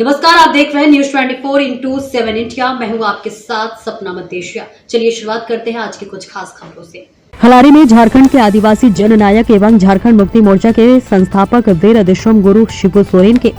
नमस्कार, आप देख रहे हैं न्यूज 24/7 इंडिया। मैं हूं आपके साथ सपना मदेशिया। चलिए शुरुआत करते हैं आज की कुछ खास खबरों से। खलारी में झारखंड के आदिवासी जननायक एवं झारखंड मुक्ति मोर्चा के संस्थापक वीर दिशोम गुरु शिबू सोरेन के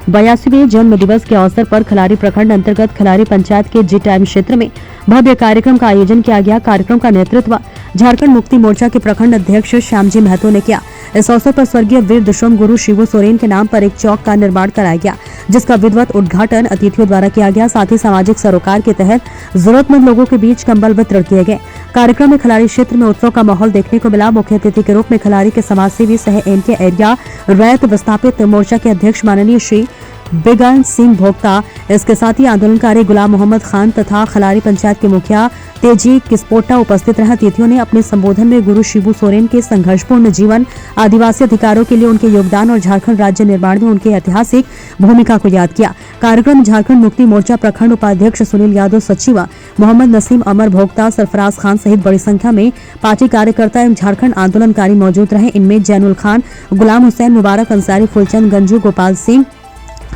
82वें जन्म दिवस के अवसर पर खलारी प्रखंड अंतर्गत खलारी पंचायत के जी टाइम क्षेत्र में भव्य कार्यक्रम का आयोजन किया गया। कार्यक्रम का नेतृत्व झारखंड मुक्ति मोर्चा के प्रखंड अध्यक्ष श्यामजी महतो ने किया। इस अवसर पर स्वर्गीय वीर दिशोम गुरु शिबू सोरेन के नाम पर एक चौक का निर्माण कराया गया, जिसका विधिवत उद्घाटन अतिथियों द्वारा किया गया। साथ ही सामाजिक सरोकार के तहत जरूरतमंद लोगों के बीच कंबल वितरण किए गए। कार्यक्रम में खलारी क्षेत्र में उत्सव का माहौल देखने को मिला। मुख्य अतिथि के रूप में खलारी के समाजसेवी सह एनके एरिया रैत विस्थापित मोर्चा के अध्यक्ष माननीय श्री बिगन सिंह भोक्ता, इसके साथ ही आंदोलनकारी गुलाम मोहम्मद खान तथा खलारी पंचायत के मुखिया तेजी किस्पोटा उपस्थित रहे। अतिथियों ने अपने संबोधन में गुरु शिबू सोरेन के संघर्षपूर्ण जीवन, आदिवासी अधिकारों के लिए उनके योगदान और झारखंड राज्य निर्माण में उनके ऐतिहासिक भूमिका को याद किया। कार्यक्रम में झारखंड मुक्ति मोर्चा प्रखंड उपाध्यक्ष सुनील यादव, सचिव मोहम्मद नसीम, अमर भोक्ता, सरफराज खान सहित बड़ी संख्या में पार्टी कार्यकर्ता एवं झारखंड आंदोलनकारी मौजूद रहे। इनमें जैनुल खान, गुलाम हुसैन, मुबारक अंसारी, फुलचंद गंजू, गोपाल सिंह,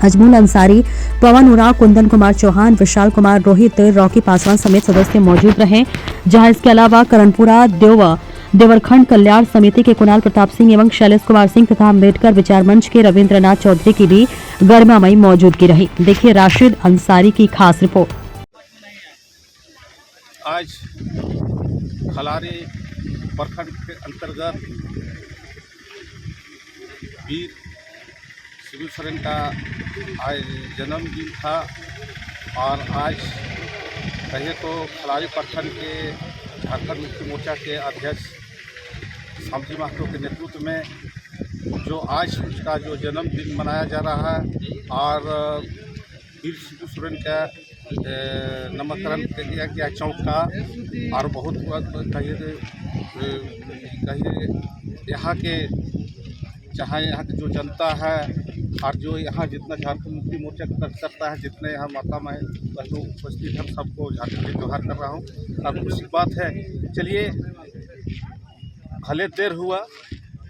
अजमुल अंसारी, पवन उराव, कुंदन कुमार चौहान, विशाल कुमार, रोहित, रॉकी पासवान समेत सदस्य मौजूद रहे। जहां इसके अलावा करणपुरा देवरखंड कल्याण समिति के कुणाल प्रताप सिंह एवं शैलेश कुमार सिंह तथा अम्बेडकर विचार मंच के रविंद्रनाथ चौधरी की भी गरिमामयी मौजूदगी रही। देखिए राशिद अंसारी की खास रिपोर्ट। आज खलारी प्रखंड के अंतर्गत वीर शिबू सोरेन का आज जन्मदिन था और आज कहिए तो खलारी प्रखंड के झारखंड मुक्ति मोर्चा के अध्यक्ष श्यामजी महतो के नेतृत्व में जो आज उसका जो जन्मदिन मनाया जा रहा है और वीर शिबू सोरेन का नामकरण किया गया चौक का। और बहुत कहिए यहाँ के चाहे यहाँ की जो जनता है और जो यहाँ जितना झारखंड मुक्ति मोर्चा करता है, जितने यहाँ माता में बहनों उपस्थित हम सबको झारखंड के जोहार कर रहा हूँ। अब खुशी बात है, चलिए भले देर हुआ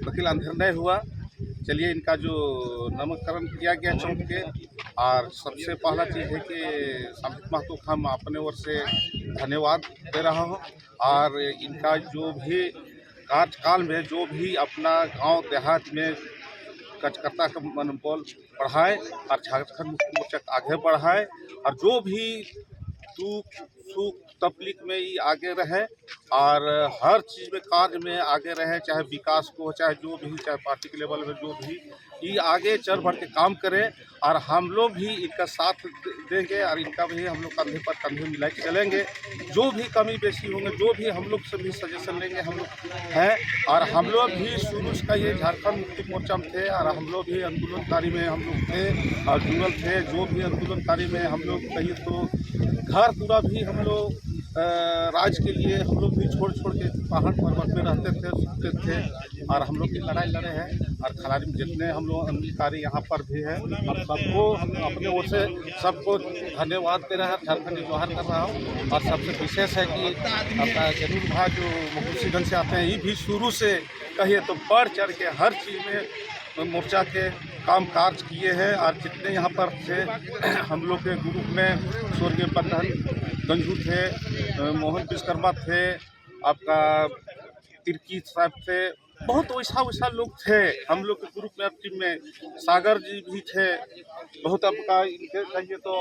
वकील अंधेर नहीं हुआ। चलिए इनका जो नामकरण किया गया चौक के, और सबसे पहला चीज़ है कि श्यामजी महतो को हम अपने ओर से धन्यवाद दे रहा हूँ। और इनका जो भी कार्यकाल में जो भी अपना गांव देहात में कार्यकर्ता का मनोबल बढ़ाए और झारखंड मुक्ति मोर्चा आगे बढ़ाए और जो भी दुख सुख तकलीफ में ये आगे रहे और हर चीज़ में कार्य में आगे रहे, चाहे विकास को चाहे जो भी, चाहे पार्टी के लेवल में जो भी ये आगे चढ़ बढ़ के काम करें। और हम लोग भी इनका साथ देंगे और इनका भी हम लोग कंधे पर कंधे मिला के चलेंगे। जो भी कमी बेसी होंगे, जो भी हम लोग से भी सजेशन लेंगे हम लोग हैं। और हम लोग भी शुरू से ये झारखंड मुक्ति मोर्चा में थे और हम लोग भी आंदोलनकारी में हम लोग थे और जुड़ल थे। जो भी आंदोलनकारी में हम लोग कहिए तो घर पूरा भी हम लोग राज्य के लिए हम लोग भी छोड़ के पहाड़ पर्वत में रहते थे, सुनते थे और हम लोग की लड़ाई लड़े हैं। और खलारी में जितने हम लोग आंदोलनकारी यहाँ पर भी हैं, हम सबको हम अपने ओर से सबको धन्यवाद दे रहे हैं, झारखंड जोहार कर रहा हूँ। और सबसे विशेष है कि अपना जरूर भाई जो मुकुशीगंज से आते हैं, ये भी शुरू से कहिए तो बढ़ चढ़ के हर चीज़ में मोर्चा के काम काज किए हैं। और जितने यहाँ पर थे हम लोग के ग्रुप में स्वर्गीय बंधन गंजू थे, मोहन विश्वकर्मा थे, आपका तिर्की साहब थे, बहुत वैसा लोग थे हम लोग के ग्रुप में। टीम में सागर जी भी थे, बहुत आपका इनके कहिए तो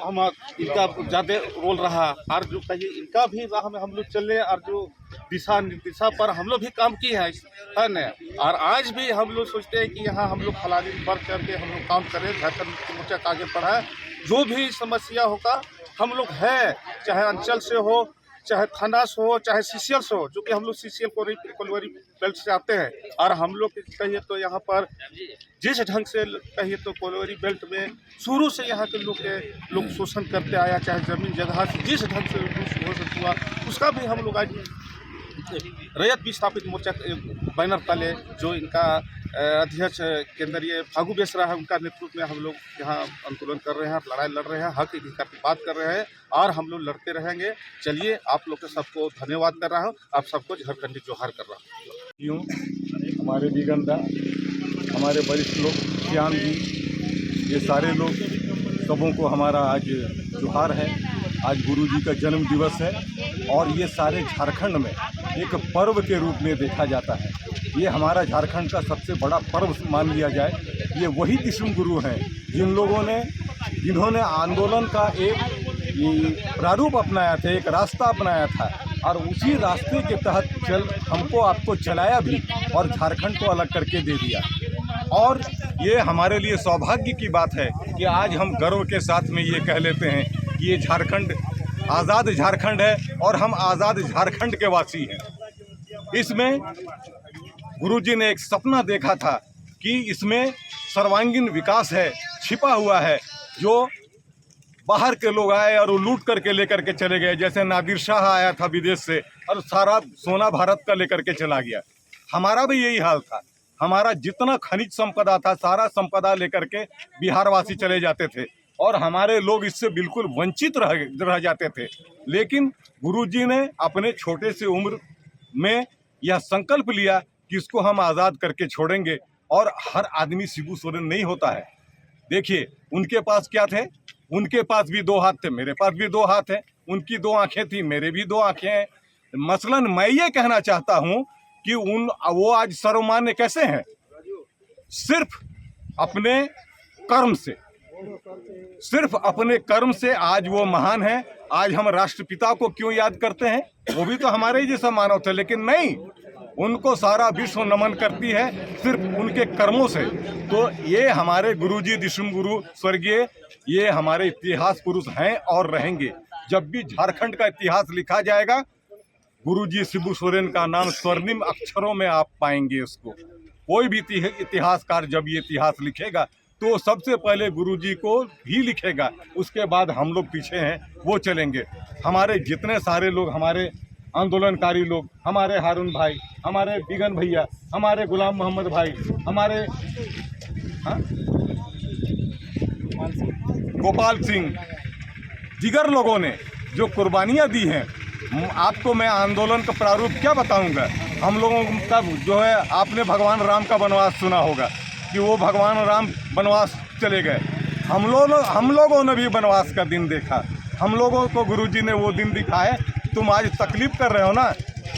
हम इनका ज़्यादा रोल रहा। और जो कहिए इनका भी राह में हम लोग चले और जो दिशा निर्देशा पर हम लोग भी काम किए हैं, है न। और आज भी हम लोग सोचते हैं कि यहाँ हम लोग खलारी बढ़ चढ़ के हम लोग काम करें, झारखंड मुक्ति मोर्चा का आगे बढ़ाए। जो भी समस्या होगा हम लोग है, चाहे अंचल से हो, चाहे थाना से हो, चाहे सीसीएल से हो, जो कि हम लोग सीसीएल कोलवरी बेल्ट से आते हैं। और हम लोग कहिए तो यहाँ पर जिस ढंग से कहिए तो कोलवरी बेल्ट में शुरू से यहाँ के लोग शोषण करते आया, चाहे ज़मीन जगह से जिस ढंग से शोषण हुआ, उसका भी हम लोग आज रैयत विस्थापित मोर्चा बैनर तले जो इनका अध्यक्ष केंद्रीय फागू बेसरा है, उनका नेतृत्व में हम लोग यहाँ आंदोलन कर रहे हैं, लड़ाई लड़ रहे हैं, हक अधिकार की बात कर रहे हैं और हम लोग लड़ते रहेंगे। चलिए आप लोग के सबको धन्यवाद कर रहा हूँ, आप सबको झारखंडी जोहार कर रहा हूँ। हमारे बिगंदा, हमारे वरिष्ठ लोग श्याम जी ये सारे लोग सबों को हमारा आज त्योहार है। आज गुरु जी का जन्म दिवस है और ये सारे झारखंड में एक पर्व के रूप में देखा जाता है। ये हमारा झारखंड का सबसे बड़ा पर्व मान लिया जाए। ये वही दिशम गुरु हैं जिन्होंने आंदोलन का एक प्रारूप अपनाया था, एक रास्ता अपनाया था और उसी रास्ते के तहत हमको आपको चलाया भी और झारखंड को अलग करके दे दिया। और ये हमारे लिए सौभाग्य की बात है कि आज हम गर्व के साथ में ये कह लेते हैं कि ये झारखंड आज़ाद झारखंड है और हम आज़ाद झारखंड के वासी हैं। इसमें गुरुजी ने एक सपना देखा था कि इसमें सर्वांगीण विकास है, छिपा हुआ है, जो बाहर के लोग आए और वो लूट करके लेकर के चले गए। जैसे नादिर शाह आया था विदेश से और सारा सोना भारत का लेकर के चला गया। हमारा भी यही हाल था। हमारा जितना खनिज संपदा था सारा संपदा लेकर के बिहार वासी चले जाते थे और हमारे लोग इससे बिल्कुल वंचित रह जाते थे। लेकिन गुरुजी ने अपने छोटे से उम्र में यह संकल्प लिया कि इसको हम आज़ाद करके छोड़ेंगे। और हर आदमी शिबू सोरेन नहीं होता है। देखिए उनके पास क्या थे, उनके पास भी दो हाथ थे, मेरे पास भी दो हाथ हैं। उनकी दो आंखें थी, मेरे भी दो आंखें हैं। मसलन मैं ये कहना चाहता हूँ कि वो आज सर्वमान्य कैसे हैं? सिर्फ अपने कर्म से, सिर्फ अपने कर्म से आज वो महान हैं। आज हम राष्ट्रपिता को क्यों याद करते हैं? वो भी तो हमारे ही जैसा मानव थे, लेकिन नहीं, उनको सारा विश्व नमन करती है सिर्फ उनके कर्मों से। तो ये हमारे गुरुजी दिशम गुरु स्वर्गीय, ये हमारे इतिहास पुरुष हैं और रहेंगे। जब भी झारखंड का इतिहास लिखा जाएगा, गुरुजी शिबू सोरेन का नाम स्वर्णिम अक्षरों में आप पाएंगे उसको। कोई भी इतिहासकार जब ये इतिहास लिखेगा तो सबसे पहले गुरुजी को ही लिखेगा, उसके बाद हम लोग पीछे हैं वो चलेंगे। हमारे जितने सारे लोग, हमारे आंदोलनकारी लोग, हमारे हारून भाई, हमारे बिगन भैया, हमारे गुलाम मोहम्मद भाई, हमारे गोपाल सिंह, जिगर लोगों ने जो कुर्बानियाँ दी हैं, आपको मैं आंदोलन का प्रारूप क्या बताऊंगा। हम लोगों का जो है, आपने भगवान राम का वनवास सुना होगा कि वो भगवान राम वनवास चले गए। हम लोगों ने भी वनवास का दिन देखा। हम लोगों को गुरुजी ने वो दिन दिखाए। तुम आज तकलीफ कर रहे हो ना,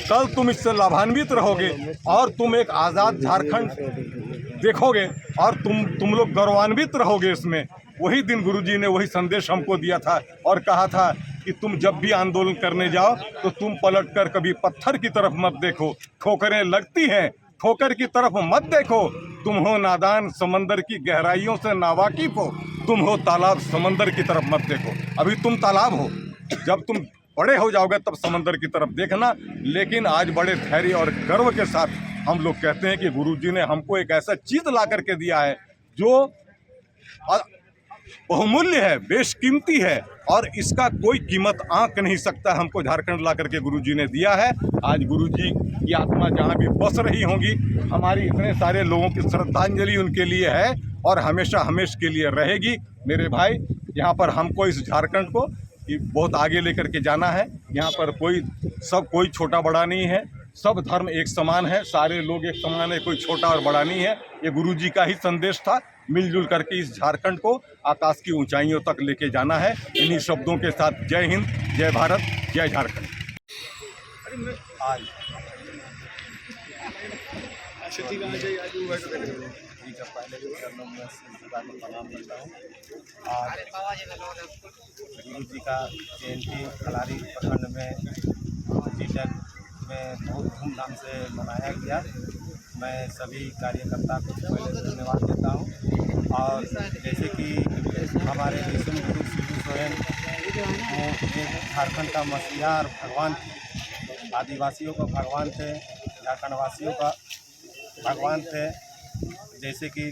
कल तुम इससे लाभान्वित रहोगे और तुम एक आज़ाद झारखंड देखोगे और तुम लोग गौरवान्वित रहोगे इसमें। वही दिन गुरुजी ने वही संदेश हमको दिया था और कहा था कि तुम जब भी आंदोलन करने जाओ तो तुम पलटकर कभी पत्थर की तरफ मत देखो, ठोकरें लगती हैं, ठोकर की तरफ मत देखो। तुम हो नादान, समंदर की गहराइयों से नावाकिफ हो, तुम हो तालाब, समंदर की तरफ मत देखो। अभी तुम तालाब हो, जब तुम बड़े हो जाओगे तब समंदर की तरफ देखना। लेकिन आज बड़े धैर्य और गर्व के साथ हम लोग कहते हैं कि गुरुजी ने हमको एक ऐसा चीज़ ला करके दिया है जो बहुमूल्य है, बेशकीमती है और इसका कोई कीमत आंक नहीं सकता। हमको झारखंड ला करके गुरुजी ने दिया है। आज गुरुजी की आत्मा जहाँ भी बस रही होंगी, हमारी इतने सारे लोगों की श्रद्धांजलि उनके लिए है और हमेशा हमेशा के लिए रहेगी। मेरे भाई, यहाँ पर हमको इस झारखंड को बहुत आगे लेकर के जाना है। यहाँ पर कोई छोटा बड़ा नहीं है, सब धर्म एक समान है, सारे लोग एक समान है, कोई छोटा और बड़ा नहीं है। ये गुरुजी का ही संदेश था। मिलजुल करके इस झारखंड को आकाश की ऊंचाइयों तक लेके जाना है। इन्हीं शब्दों के साथ जय हिंद, जय भारत, जय झारखंड। आज पहले चरणों में प्रणाम करता हूँ। आज गुरु जी का जयंती खलारी प्रखंड में जीटक में बहुत धूमधाम से मनाया गया। मैं सभी कार्यकर्ता को पहले धन्यवाद देता हूँ। और जैसे कि हमारे दिशम गुरु शिबू सोरेन वो एक झारखंड का मसीहा और भगवान थे, आदिवासियों का भगवान थे, झारखंड वासियों का भगवान थे। जैसे कि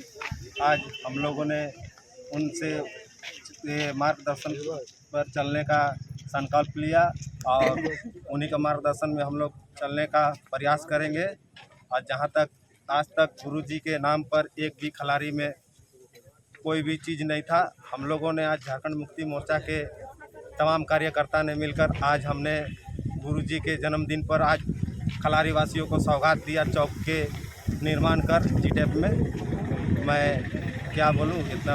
आज हम लोगों ने उनसे मार्गदर्शन पर चलने का संकल्प लिया और उन्हीं का मार्गदर्शन में हम लोग चलने का प्रयास करेंगे। और जहाँ तक आज तक गुरुजी के नाम पर एक भी खलारी में कोई भी चीज़ नहीं था। हम लोगों ने आज झारखंड मुक्ति मोर्चा के तमाम कार्यकर्ता ने मिलकर आज हमने गुरुजी के जन्मदिन पर आज खलारी वासियों को सौगात दिया, चौक के निर्माण कर जीटेप में। मैं क्या बोलूँ, इतना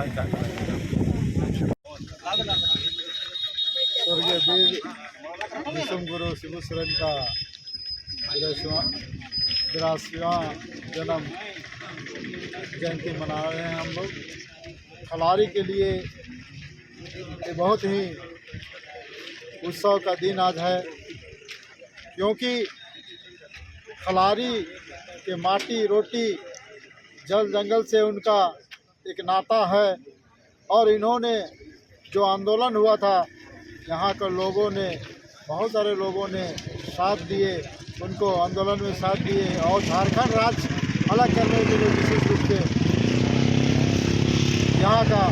स्वर्गीय वीर विश्व गुरु शिबू सोरेन का 82वां जन्म जयंती मना रहे हैं हम लोग। खलारी के लिए ये बहुत ही उत्सव का दिन आज है, क्योंकि खलारी के माटी रोटी जल जंगल से उनका एक नाता है। और इन्होंने जो आंदोलन हुआ था, यहाँ के लोगों ने, बहुत सारे लोगों ने साथ दिए, उनको आंदोलन में साथ दिए। और झारखंड राज्य अलग करने के लिए विशेष रूप से यहाँ का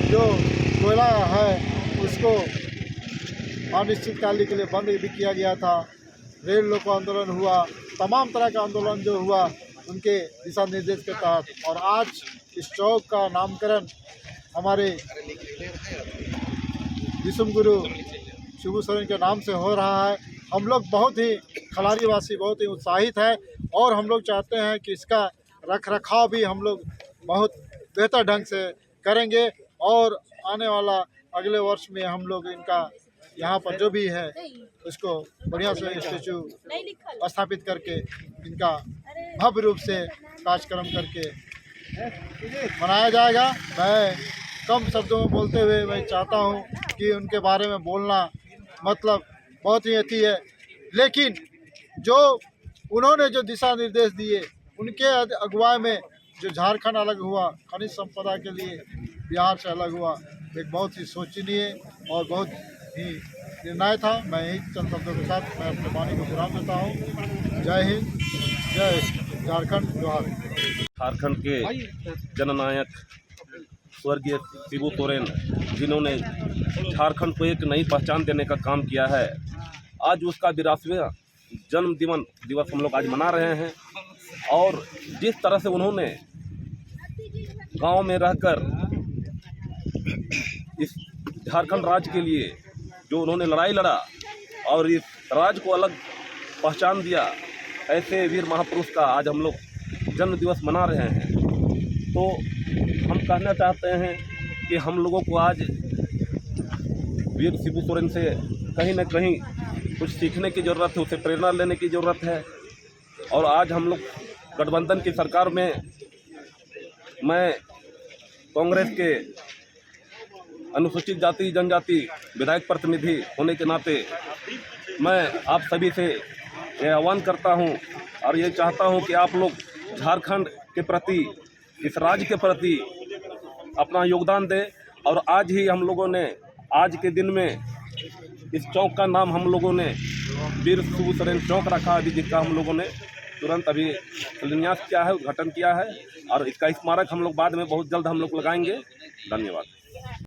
जो कोयला है उसको अनिश्चितकाल के लिए बंद भी किया गया था। रेल रोको आंदोलन हुआ, तमाम तरह का आंदोलन जो हुआ उनके दिशा निर्देश के तहत। और आज इस चौक का नामकरण हमारे विश्व गुरु शिबू सोरेन के नाम से हो रहा है। हम लोग बहुत ही खलारी वासी बहुत ही उत्साहित है, और हम लोग चाहते हैं कि इसका रख रखाव भी हम लोग बहुत बेहतर ढंग से करेंगे। और आने वाला अगले वर्ष में हम लोग इनका यहाँ पर जो भी है उसको बढ़िया से स्टैचू स्थापित करके इनका भव्य रूप से कार्यक्रम करके मनाया जाएगा। मैं कम शब्दों में बोलते हुए मैं चाहता हूँ कि उनके बारे में बोलना मतलब बहुत ही अच्छी है, लेकिन जो उन्होंने जो दिशा निर्देश दिए उनके अगुवाई में जो झारखंड अलग हुआ, खनिज संपदा के लिए बिहार से अलग हुआ, एक बहुत ही सोचनीय और बहुत ही निर्णय था। मैं यही चंद शब्दों के साथ मैं अपने वाणी को विराम देता हूँ। जय हिंद, जय झारखंड, जोहार। झारखंड के जननायक स्वर्गीय शिबू सोरेन, जिन्होंने झारखंड को एक नई पहचान देने का काम किया है, आज उसका 82वां जन्म दिवस हम लोग आज मना रहे हैं। और जिस तरह से उन्होंने गांव में रहकर इस झारखंड राज्य के लिए जो उन्होंने लड़ाई लड़ा और इस राज्य को अलग पहचान दिया, ऐसे वीर महापुरुष का आज हम लोग जन्म दिवस मना रहे हैं। तो हम कहना चाहते हैं कि हम लोगों को आज वीर शिबू सोरेन से कहीं न कहीं कुछ सीखने की ज़रूरत है, उसे प्रेरणा लेने की ज़रूरत है। और आज हम लोग गठबंधन की सरकार में, मैं कांग्रेस के अनुसूचित जाति जनजाति विधायक प्रतिनिधि होने के नाते मैं आप सभी से यह आह्वान करता हूं और ये चाहता हूं कि आप लोग झारखंड के प्रति, इस राज्य के प्रति अपना योगदान दें। और आज ही हम लोगों ने, आज के दिन में इस चौक का नाम हम लोगों ने वीर शिबू सोरेन चौक रखा अभी, जिसका हम लोगों ने तुरंत अभी शिलान्यास किया है, उद्घाटन किया है। और इसका स्मारक हम लोग बाद में बहुत जल्द हम लोग लगाएंगे। धन्यवाद।